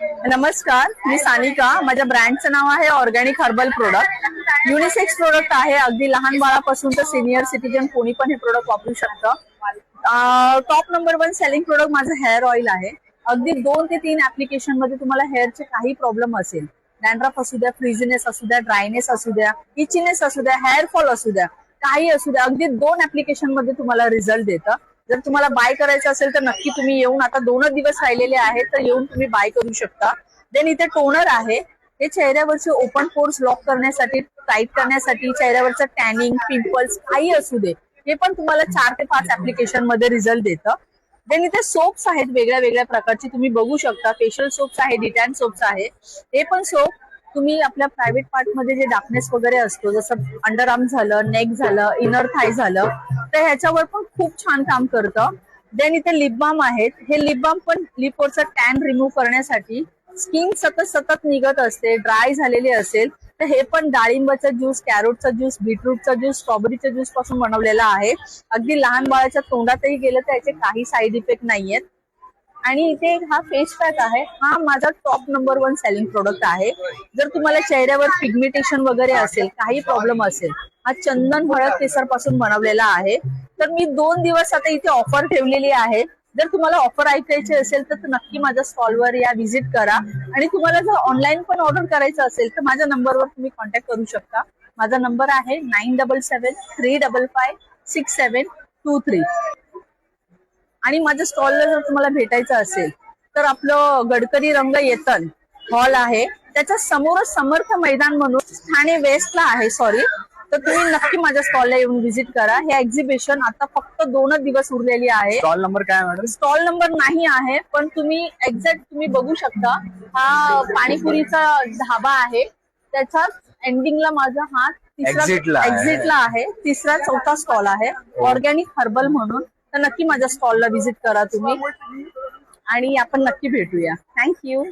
नमस्कार, मी सानिका. माझ्या ब्रँडचं नाव आहे organic herbal product. Unisex product आहे. अगदी लहान बाळापासून तर सिनियर सिटीजन कोणी पण हे प्रोडक्ट वापरू शकतं. टॉप नंबर 1 सेलिंग प्रोडक्ट माझं हेअर ऑइल आहे. अगदी 2 ते 3 ऍप्लिकेशन मध्ये तुम्हाला हेअरचे काही प्रॉब्लेम असेल, डॅन्ड्रफ असू द्या, फ्रीझीनेस असू द्या, ड्रायनेस असू द्या, इचीनेस असू द्या, हेअर फॉल असू द्या, काही असू द्या, अगदी 2 ऍप्लिकेशन मध्ये तुम्हाला रिझल्ट देतं. जर तुम्हाला बाय करायचं असेल तर नक्की तुम्ही येऊन, आता 2 दिवस राहिलेले आहेत तर येऊन तुम्ही बाय करू शकता. देन इथे टोनर आहे. हे चेहऱ्यावरचे ओपन पोर्स लॉक करण्यासाठी, टाईट करण्यासाठी, चेहऱ्यावरचं टॅनिंग, पिंपल्स काही असू दे, हे पण तुम्हाला 4 ते 5 ऍप्लिकेशन मध्ये रिझल्ट देतं. देन इथे सोप्स आहेत वेगळ्या वेगळ्या प्रकारचे, तुम्ही बघू शकता. फेशियल सोप्स आहे, डिटॅन सोप्स आहे. हे पण सोप तुम्ही आपल्या प्रायव्हेट पार्ट मध्ये जे डार्कनेस वगैरे असतो, जसं अंडर आर्म झालं, नेक झालं, इनर थाय झालं, तर ह्याच्यावर पण खूप छान काम करतं. देन इथे लिप बाम आहेत. हे लिप बाम पण लिपवरचा टॅन रिमूव्ह करण्यासाठी, स्किन सतत सतत निघत असते, ड्राय झालेली असेल तर हे पण डाळिंबाचा ज्यूस, कॅरोटचा ज्यूस, बीटरूटचा ज्यूस, स्ट्रॉबेरीचा ज्यूस पासून बनवलेला आहे. अगदी लहान बाळाच्या तोंडातही गेलं तर याचे काही साईड इफेक्ट नाहीयेत. आणि इथे हा फेस पॅक आहे. हा माझा टॉप नंबर 1 सेलिंग प्रोडक्ट आहे. जर तुम्हाला चेहऱ्यावर पिगमेंटेशन वगैरे असेल, काही प्रॉब्लेम असेल, हा चंदन हळद केसर पासून बनवलेला आहे. तर मी 2 दिवस आता इथे ऑफर ठेवलेली आहे. जर तुम्हाला ऑफर ऐकायची असेल तर नक्की माझ्या स्टॉलवर या, व्हिजिट करा. आणि तुम्हाला जर ऑनलाईन पण ऑर्डर करायचं असेल तर माझ्या नंबरवर तुम्ही कॉन्टॅक्ट करू शकता. माझा नंबर आहे 9773556723. आणि माझ्या स्टॉलला जर तुम्हाला भेटायचं असेल तर आपलं गडकरी रंग येतन हॉल आहे, त्याच्या समोरच समर्थ मैदान म्हणून ठाणे वेस्टला आहे, सॉरी. तर तुम्ही नक्की माझ्या स्टॉलला येऊन व्हिजिट करा. हे एक्झिबिशन आता फक्त 2 दिवस उरलेली आहे. स्टॉल नंबर काय मॅडम? स्टॉल नंबर नाही आहे, पण तुम्ही एक्झॅक्ट तुम्ही बघू शकता. हा पाणीपुरीचा ढाबा आहे, त्याच्या एंडिंगला माझा हा एक्झिटला आहे. 3रा-4था स्टॉल आहे ऑर्गॅनिक हर्बल म्हणून. तर नक्की माझ्या स्टॉलला व्हिजिट करा तुम्ही, आणि आपण नक्की भेटूया. थँक्यू.